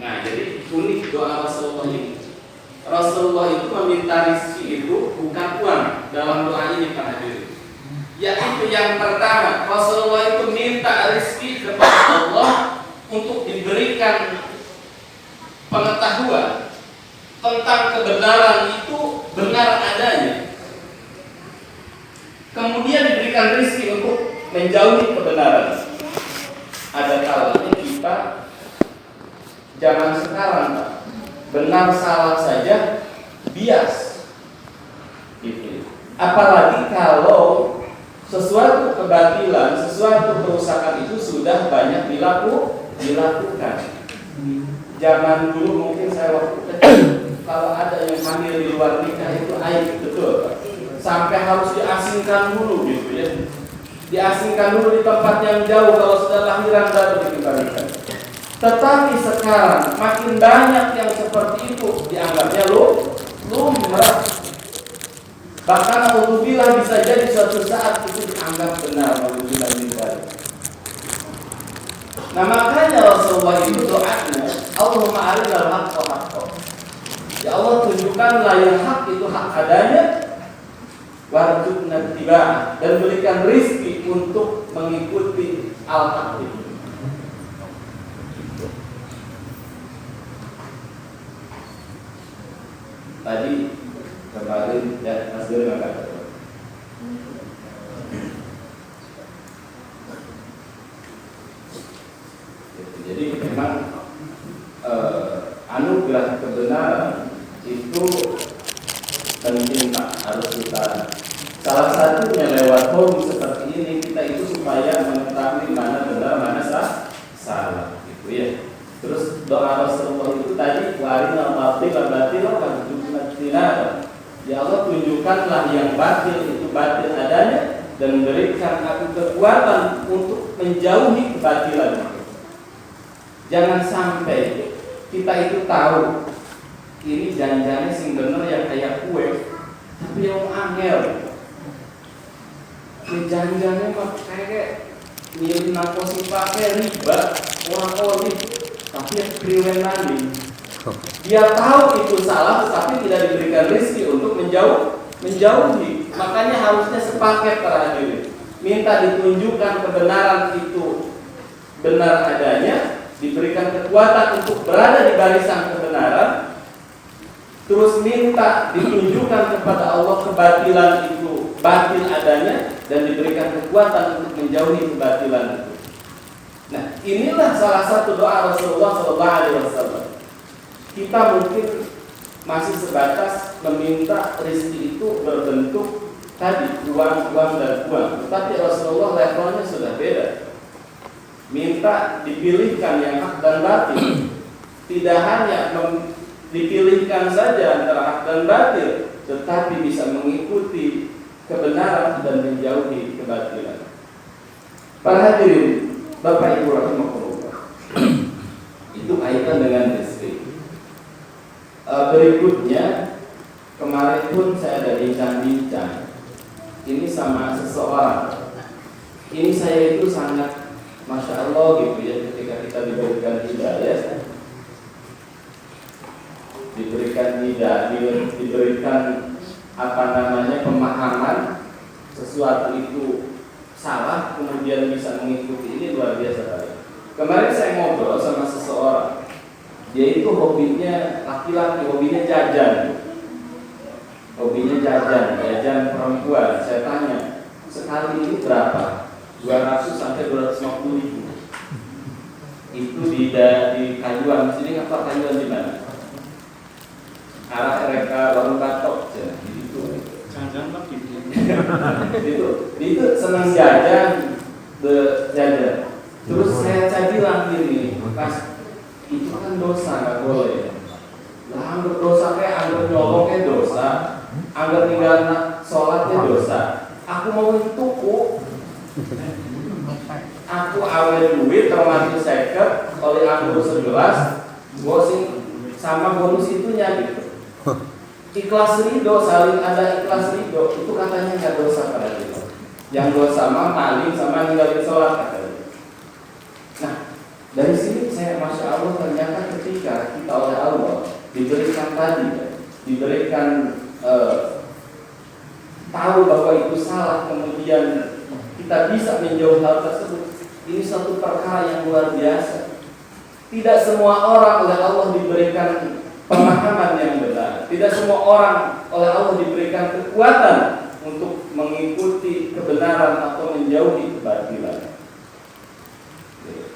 Nah, jadi unik doa Rasulullah ini. Rasulullah itu meminta rezeki itu bukan uang dalam doa ini para hadirin. Yaitu yang pertama, Rasulullah itu minta rezeki kepada Allah untuk diberikan pengetahuan tentang kebenaran itu benar adanya. Kemudian diberikan rezeki untuk menjauhi kebenaran. Ada kalanya kita zaman sekarang, Pak, benar salah saja bias gitu. Apalagi kalau sesuatu kebatilan, sesuatu kerusakan itu sudah banyak dilakukan. Zaman dulu mungkin saya waktu kecil, kalau ada yang hamil di luar nikah itu aib, betul Pak. Sampai harus diasingkan dulu gitu ya. Diasingkan dulu di tempat yang jauh, kalau sudah lahiran baru dikembalikan. Tetapi sekarang makin banyak yang seperti itu, dianggapnya lumrah. Bahkan alhamdulillah bisa jadi suatu saat itu dianggap benar, alhamdulillah. Nah makanya Rasulullah itu doanya, Allahumma arinal haqqa haqqan. Ya Allah, tunjukkanlah yang hak itu hak adanya, warzuqna ittiba'ah, dan berikan rizki untuk mengikuti al-haq itu. Tadi kemarin ya Mas Diri mengatakan jadi memang anugerah kebenaran itu penting Pak, harus kita salah satunya lewat forum seperti ini kita itu supaya mengetahui mana benar mana salah gitu ya. Terus doa Rasulullah itu tadi warinal batil ya Allah, tunjukkanlah yang batil itu batil adanya dan berikan aku kekuatan untuk menjauhi kebatilan. Jangan sampai kita itu tahu ini janjiannya sing bener yang kayak kue, tapi yang angel. Ini janjiannya mah kayak mirip nakosi pakai riba, orang oli, tapi yang kriwen nanti. Dia tahu itu salah, tetapi tidak diberikan rezeki untuk menjauhi. Makanya harusnya sepaket para hadirin. Minta ditunjukkan kebenaran itu benar adanya, diberikan kekuatan untuk berada di barisan kebenaran, terus minta ditunjukkan kepada Allah kebatilan itu batil adanya dan diberikan kekuatan untuk menjauhi kebatilan itu. Nah, inilah salah satu doa Rasulullah SAW. Kita mungkin masih sebatas meminta rezeki itu berbentuk tadi uang dan uang, tetapi Rasulullah levelnya sudah beda. Minta dipilihkan yang hak dan batil. Tidak hanya dipilihkan saja antara hak dan batil, tetapi bisa mengikuti kebenaran dan menjauhi kebatilan. Para hadirin, Bapak Ibu rahimakumullah, itu kaitan dengan rezeki. Berikutnya, kemarin pun saya ada bincang-bincang ini sama seseorang. Ini saya itu sangat Masya Allah gitu ya, ketika kita diberikan hidayah, diberikan apa namanya pemahaman sesuatu itu salah, kemudian bisa mengikuti, ini luar biasa kali. Kemarin saya ngobrol sama seseorang, dia itu hobinya laki-laki, hobinya jajan perempuan. Saya tanya, sekali ini berapa? 200 sampai 250 ribu. Itu di Kayuan sini, apa Kayuan di mana? Arah mereka warung katok, gitu. Jajan lagi. Itu senang jajan, Terus saya bilang gini, Mas, itu kan dosa, nggak boleh. Lah, anggap dosa kayak anggap nyolongnya dosa, anggap tinggal sholatnya dosa. Aku mau tuku, aku awet duit termasuk seket, oleh aku 11, gosing sama bonus itunya gitu. Ikhlas ridho, saling ada ikhlas ridho, itu katanya nggak dosa pada kita. Yang dosa mah maling sama ninggalin sholat katanya. Nah, dari sini saya Masya Allah ternyata ketika ketika kita oleh Allah diberikan tahu bahwa itu salah, kemudian kita bisa menjauh hal tersebut, ini satu perkara yang luar biasa. Tidak semua orang oleh Allah diberikan pemahaman yang benar. Tidak semua orang oleh Allah diberikan kekuatan untuk mengikuti kebenaran atau menjauhi kebatilan.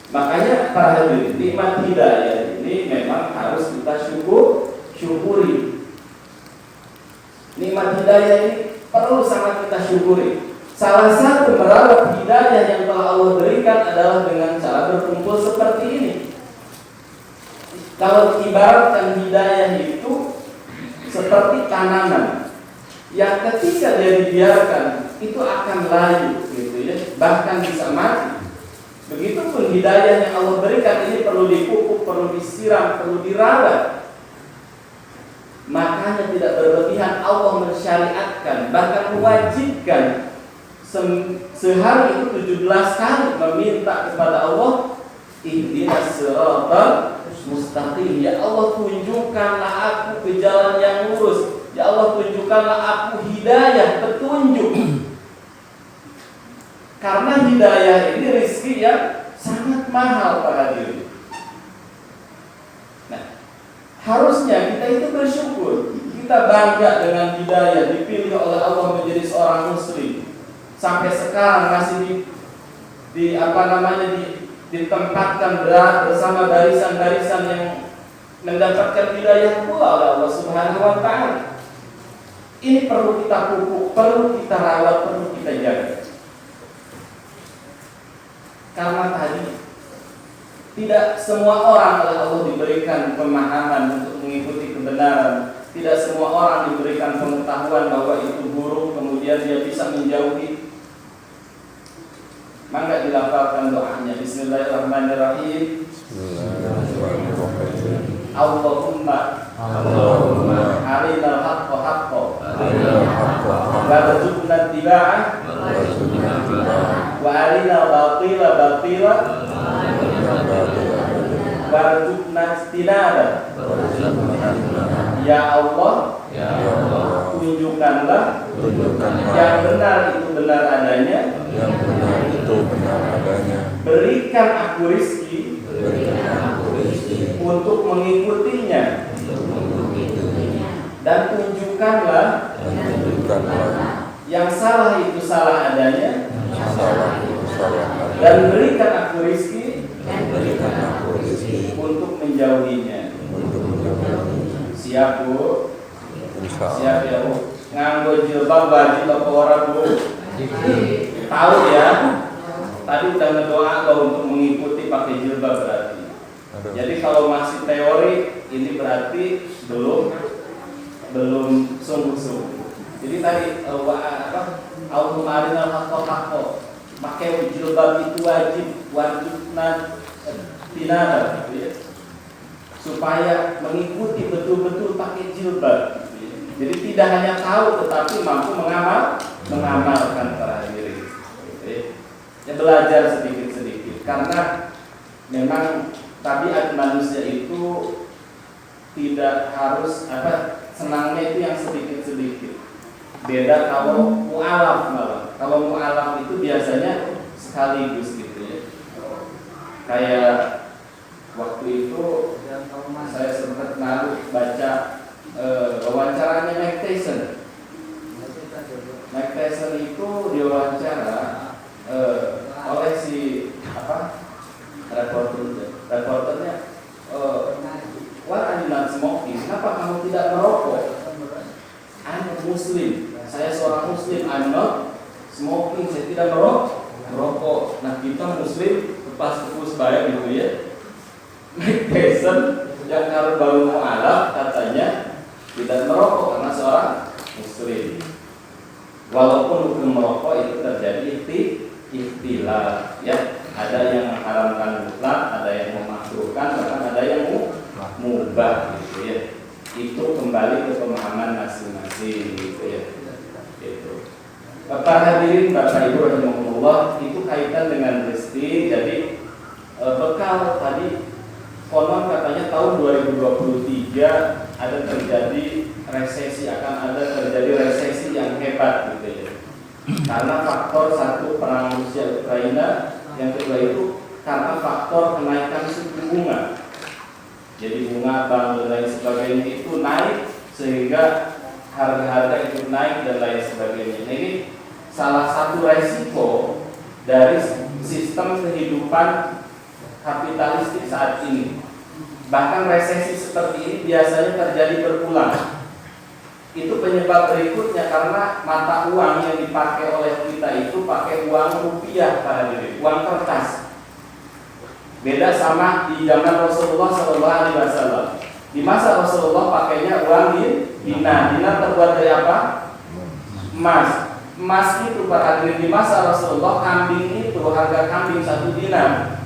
Makanya para hadirin, nikmat hidayah ini memang harus kita syukuri. Nikmat hidayah ini perlu sangat kita syukuri. Salah satu merawat hidayah yang telah Allah berikan adalah dengan cara berkumpul seperti ini. Kalau ibaratkan hidayah itu seperti tanaman yang ketika dia dibiarkan itu akan layu, gitu ya, bahkan bisa mati. Begitupun hidayah yang Allah berikan ini perlu dipupuk, perlu disiram, perlu dirawat. Makanya tidak berlebihan Allah mensyariatkan, bahkan mewajibkan sehari itu 17 kali meminta kepada Allah, ihdinas siratal mustaqim, ya Allah tunjukkanlah aku ke jalan yang lurus, ya Allah tunjukkanlah aku hidayah, petunjuk. Karena hidayah ini rezeki yang sangat mahal para hadirin. Nah, harusnya kita itu bersyukur, kita bangga dengan hidayah dipilih oleh Allah menjadi seorang muslim. Sampai sekarang masih ditempatkan bersama barisan-barisan yang mendapatkan hidayah pula oleh Allah Subhanahu wa taala. Ini perlu kita pupuk, perlu kita rawat, perlu kita jaga. Karena tadi tidak semua orang oleh Allah diberikan pemahaman untuk mengikuti kebenaran. Tidak semua orang diberikan pengetahuan bahwa itu buruk, kemudian dia bisa menjauhi. Maka dilafalkan doanya. Bismillahirrahmanirrahim. Allahumma arinal haqqa haqqa warzuqna ittiba'ah wa arinal batila batila warzuqna ijtinabah. Ya Allah, tunjukkanlah yang benar itu benar adanya, berikan aku rizki untuk mengikutinya, dan tunjukkanlah yang salah itu salah adanya, dan berikan aku rizki untuk menjauhinya. Siap Bu? Siap ya Bu? Nganggo jilbab wajib apa ora Bu? Tahu ya? Tadi udah ngedoa kalau untuk mengikuti pakai jilbab berarti. Jadi kalau masih teori ini berarti belum sungguh-sungguh. Jadi tadi Allahumma arinal haqqa haqqa, pakai jilbab itu wajib tinabah, gitu ya, supaya mengikuti betul-betul pakai jilbab. Gitu ya. Jadi tidak hanya tahu tetapi mampu mengamalkan para hadirin. Gitu ya. Ya, belajar sedikit-sedikit karena memang tabiat manusia itu tidak harus senangnya itu yang sedikit-sedikit. Beda kalau mu'alaf malah. Kalau mu'alaf itu biasanya sekaligus gitu ya. Kayak waktu itu saya sempat baca wawancaranya Mike Tyson. Mike Tyson itu diwawancara oleh si reporternya, why are you not smoking? Kenapa kamu tidak merokok? I'm a Muslim. Saya seorang Muslim. I'm not smoking. Saya tidak merokok. Nah kita Muslim lepas tepus bayar gitu ya. Mike Tyson yang kalau baru mu'alaf katanya tidak merokok karena seorang Muslim. Walaupun hukum merokok itu terjadi ikhtilaf ya. Ada yang mengharamkan mutlak, ada yang memakruhkan, bahkan ada yang mubah gitu ya. Itu kembali ke pemahaman masing-masing gitu ya. Gitu. Bapak hadirin, Bapak Ibu rahimakumullah, itu kaitan dengan rezeki. Jadi bekal tadi konon katanya tahun 2023 ada terjadi resesi, akan ada terjadi resesi yang hebat gitu ya. Karena faktor satu, perang Rusia Ukraina, yang kedua itu karena faktor kenaikan suku bunga. Jadi bunga bank dan lain sebagainya itu naik sehingga harga-harga itu naik dan lain sebagainya. Nah, ini salah satu resiko dari sistem kehidupan kapitalistik saat ini. Bahkan resesi seperti ini biasanya terjadi berulang. Itu penyebab berikutnya karena mata uang yang dipakai oleh kita itu pakai uang rupiah, para hadirin, uang kertas. Beda sama di zaman Rasulullah SAW. Di masa Rasulullah pakainya uang dinar. Dinar terbuat dari apa? Emas. Emas itu, para hadirin, di masa Rasulullah kambing itu harga kambing 1 dinar.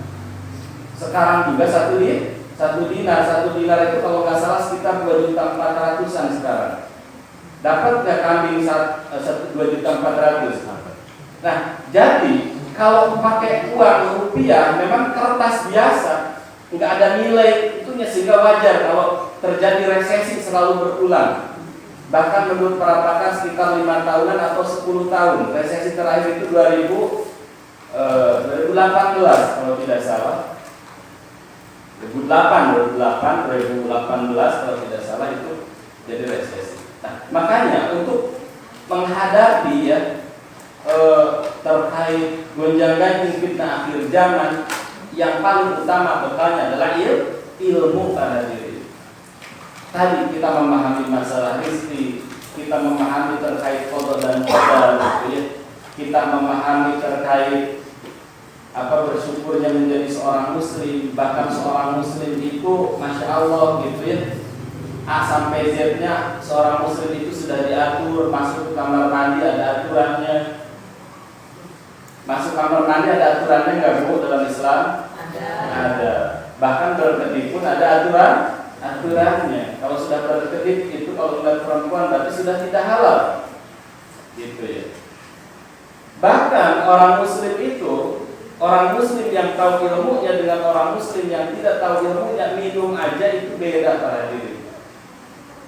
Sekarang juga 1 dinar. 1 dinar itu kalau nggak salah sekitar 2.400.000-an sekarang. Dapat nggak kambing 2.400.000? Nah, jadi kalau pakai uang rupiah memang kertas biasa, nggak ada nilai itunya, sehingga wajar kalau terjadi resesi selalu berulang. Bahkan menurut para pakar sekitar 5 tahunan atau 10 tahun. Resesi terakhir itu 2018 kalau tidak salah. 2018 kalau tidak salah itu jadi resesi. Nah, makanya untuk menghadapi terkait gonjang-ganjing fitnah akhir zaman, yang paling utama bekalnya adalah ilmu, pada diri. Tadi kita memahami masalah rezeki, kita memahami terkait qada dan qadar, kita memahami terkait bersyukurnya menjadi seorang muslim. Bahkan seorang muslim itu masya Allah gitu ya, A sampai Z-nya seorang muslim itu sudah diatur. Masuk ke kamar mandi ada aturannya. Masuk kamar mandi ada aturannya nggak, Bu, dalam Islam? Ada. Bahkan berkedip pun ada aturannya. Kalau sudah berkedip itu kalau melihat perempuan berarti sudah tidak halal, gitu ya. Bahkan orang muslim itu, orang muslim yang tahu ilmunya dengan orang muslim yang tidak tahu ilmunya, minum aja itu beda, para diri.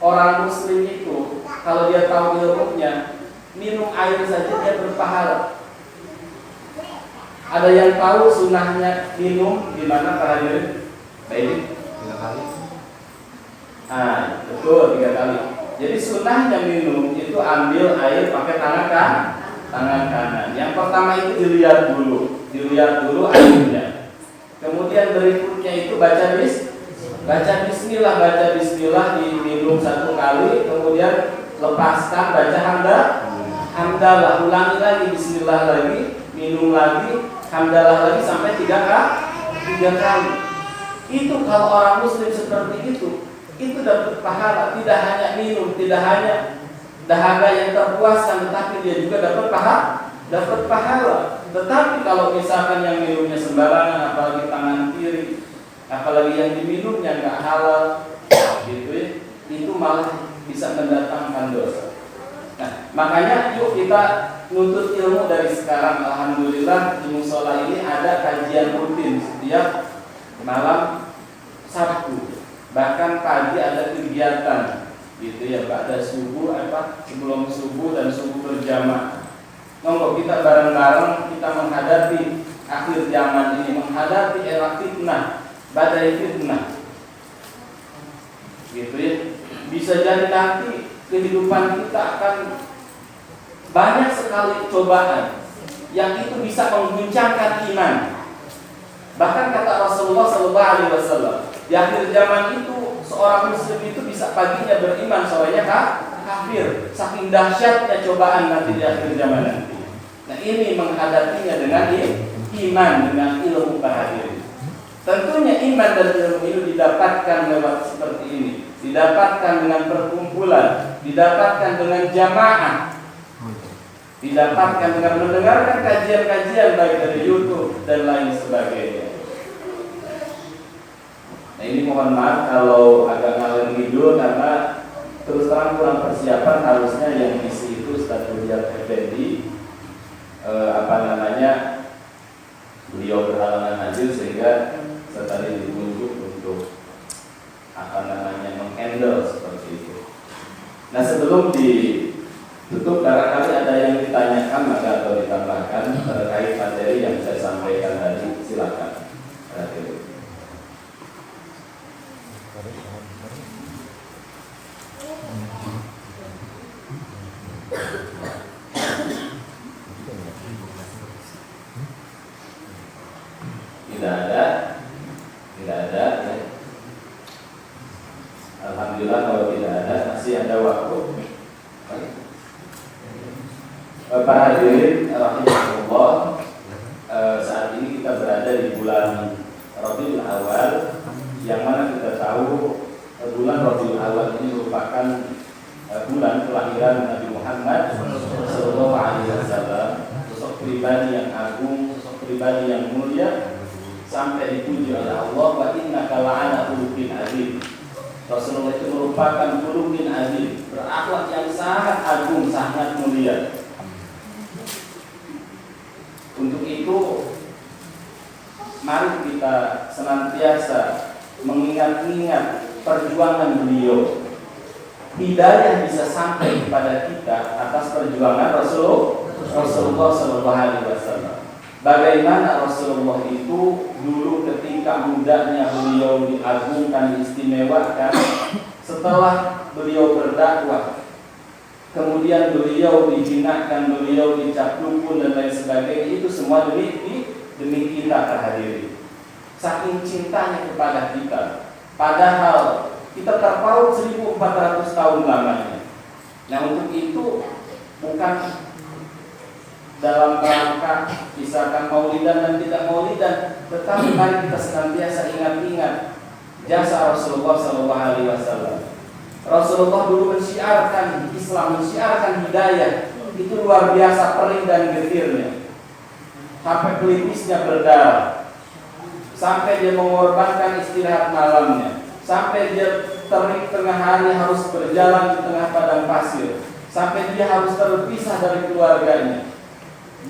Orang muslim itu kalau dia tahu ilmunya, minum air saja dia berpahala. Ada yang tahu sunnahnya minum gimana, para hadirin? Baik, 3 kali. Betul, 3 kali. Jadi sunnahnya minum itu ambil air pakai tangan kanan. Yang pertama itu dilihat dulu airnya. Kemudian berikutnya itu baca bismillah, diminum 1 kali, kemudian lepaskan, baca hamdalah, ulangi lagi, bismillah lagi, minum lagi, hamdalah lagi sampai 3 kali. Itu kalau orang muslim seperti itu dapat pahala. Tidak hanya minum, tidak hanya dahaga yang terpuaskan, tetapi dia juga dapat pahala. Tetapi kalau misalkan yang minumnya sembarangan, apalagi tangan kiri, apalagi yang diminumnya nggak halal, gitu ya, itu malah bisa mendatangkan dosa. Nah, makanya yuk kita nuntut ilmu dari sekarang. Alhamdulillah di musola ini ada kajian rutin setiap malam Sabtu. Bahkan pagi ada kegiatan, gitu ya, pada subuh sebelum subuh dan subuh berjamaah. Monggo kita bareng-bareng kita menghadapi akhir zaman ini, menghadapi era fitnah, badai fitnah, gitu ya. Bisa jadi nanti kehidupan kita akan banyak sekali cobaan yang itu bisa mengguncangkan iman. Bahkan kata Rasulullah SAW, di akhir zaman itu seorang muslim itu bisa paginya beriman, sorenya kafir. Saking dahsyatnya cobaan nanti di akhir zaman nanti. Nah, ini menghadapinya dengan iman, dengan ilmu, para hadirin. Tentunya iman dan ilmu itu didapatkan lewat seperti ini, didapatkan dengan perkumpulan, didapatkan dengan jamaah, didapatkan dengan mendengarkan kajian-kajian baik dari YouTube dan lain sebagainya. Nah, ini mohon maaf kalau agak ngalor ngidul karena terus terang kurang persiapan. Harusnya yang isi itu Ustaz Rijal Effendi, beliau berhalangan hadir sehingga saya tadi ditunjuk untuk menghandle seperti itu. Nah, sebelum ditutup barangkali ada yang ditanyakan maka atau ditambahkan terkait materi yang saya sampaikan tadi, silakan. Tidak ada ya. Alhamdulillah kalau tidak ada, masih ada waktu. Para hadirin rahimahullah, saat ini kita berada di bulan Rabiul Awal, yang mana kita tahu bulan Rabiul Awal ini merupakan bulan kelahiran Nabi Muhammad Sallallahu Alaihi Wasallam, sosok pribadi yang agung, sosok pribadi yang mulia, sampai dipuji oleh Allah, wa innaka la'ala khuluqin azim. Rasulullah itu merupakan khuluqin azim, berakhlak yang sangat agung, sangat mulia. Untuk itu mari kita senantiasa mengingat-ingat perjuangan beliau. Hidayah bisa sampai kepada kita atas perjuangan Rasulullah Sallallahu Alaihi Wasallam. Bagaimana Rasulullah itu dulu ketika mudanya beliau diagungkan, diistimewakan, setelah beliau berdakwah, kemudian beliau dihinakan, beliau dicap dukun dan lain sebagainya, itu semua demi kita terhadiri. Saking cintanya kepada kita, padahal kita terpaut 1400 tahun lamanya. Nah, untuk itu bukan dalam rangka misalkan maulidan dan tidak maulidan, tetapi mari kita senantiasa ingat-ingat jasa Rasulullah Sallallahu Alaihi Wasallam. Rasulullah dulu mensiarkan Islam, mensiarkan hidayah, itu luar biasa perih dan getirnya, sampai pelipisnya berdarah, sampai dia mengorbankan istirahat malamnya, sampai dia terik tengah hari harus berjalan di tengah padang pasir, sampai dia harus terpisah dari keluarganya,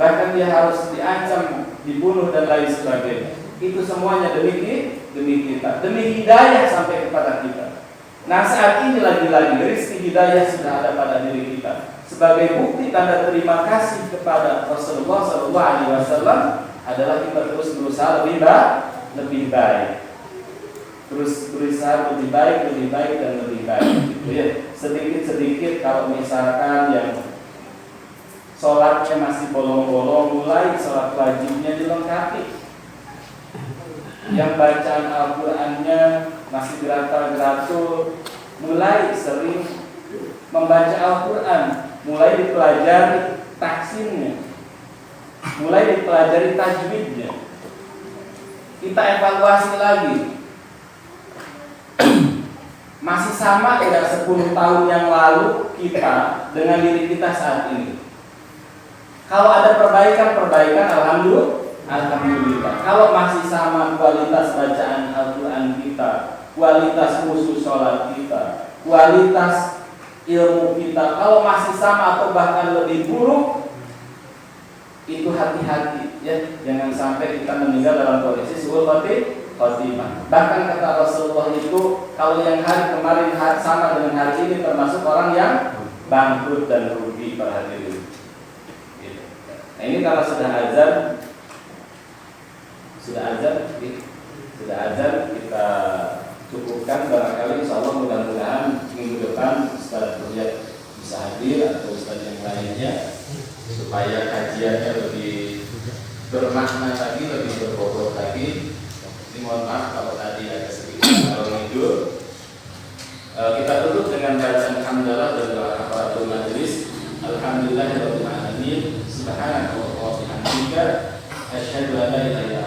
bahkan dia harus diancam, dibunuh dan lain sebagainya. Itu semuanya demi kita, demi hidayah sampai kepada kita. Nah, saat ini lagi-lagi rezeki hidayah sudah ada pada diri kita. Sebagai bukti tanda terima kasih kepada Rasulullah Sallallahu Alaihi Wasallam adalah kita terus berusaha lebih baik, terus berusaha lebih baik dan lebih baik. Gitu ya. Sedikit-sedikit kalau misalkan yang sholatnya masih bolong-bolong, mulai sholat wajibnya dilengkapi. Yang bacaan Al-Qur'annya masih geratal-geratul, mulai sering membaca Al-Qur'an, mulai dipelajari tahsinnya, mulai dipelajari tajwidnya. Kita evaluasi lagi, masih sama tidak 10 tahun yang lalu kita dengan diri kita saat ini. Kalau ada perbaikan, alhamdulillah. Kalau masih sama kualitas bacaan Al-Quran kita, kualitas khusus sholat kita, kualitas ilmu kita, kalau masih sama atau bahkan lebih buruk, itu hati-hati ya, jangan sampai kita meninggal dalam kondisi su'ul khotimah. Bahkan kata Rasulullah itu, kalau yang hari kemarin sama dengan hari ini termasuk orang yang bangkrut dan rugi pada hari ini. Nah, ini kalau sudah azan kita cukupkan. Barangkali insya Allah mudah-mudahan minggu depan Ustaz Buryat bisa hadir atau Ustaz yang lainnya, supaya kajiannya lebih bermakna lagi, lebih berbobot lagi. Ini mohon maaf kalau tadi ada sedikit kalau tidur. Kita tutup dengan bacaan hamdalah dan doa kafaratul majelis. Alhamdulillahirabbil alamin. Subhanallah wa bihamdika asyhadu an la ilaha illa